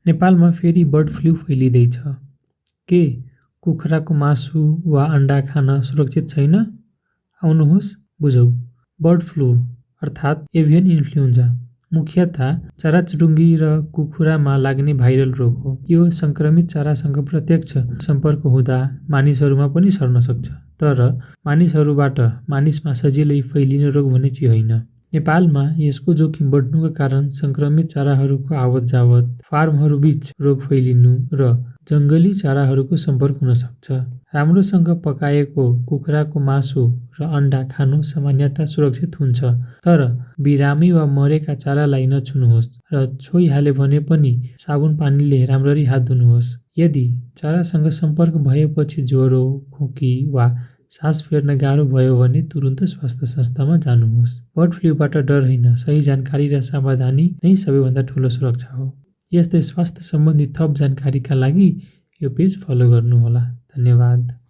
नेपालमा फेरि bird flu फैलिँदैछ। के कुखुराको मासु वा अण्डा खान सुरक्षित छैन? आउनुहोस् बुझौँ। बर्ड फ्लू अर्थात् एभियन इन्फ्लुएन्जा मुख्यतः चराचुरुङ्गी र कुखुरामा लाग्ने भाइरल रोग हो। यो संक्रमित चरासँग प्रत्यक्ष सम्पर्क हुँदा मानिसहरूमा पनि सर्न सक्छ, तर मानिसहरूबाट मानिसमा सजिलै फैलिने रोग भने चाहिँ होइन। नेपालमा यसको जोखिम बढ्नुको कारण संक्रमित चराहरूको आवत-जावत, फार्महरूबीच रोग फैलिनु र जङ्गली चराहरूको सम्पर्क हुन सक्छ। राम्रोसँग पकाएको कुखुराको मासु र अण्डा खानु सामान्यतः सुरक्षित हुन्छ, तर बिरामी वा मरेका चरालाई नछुनुहोस् र छोइहाले भने पनि साबुन पानीले राम्ररी हात धुनुहोस्। यदि चरासँग सम्पर्क भएपछि ज्वरो, खोकी वा सास फेर्न गाह्रो भयो भने तुरुन्त स्वास्थ्य संस्थामा जानुहोस्। बर्ड फ्लूबाट डर होइन, सही जानकारी र सावधानी नै सबैभन्दा ठूलो सुरक्षा हो। यस्तै स्वास्थ्य सम्बन्धी थप जानकारीका लागि यो पेज फलो गर्नुहोला। धन्यवाद।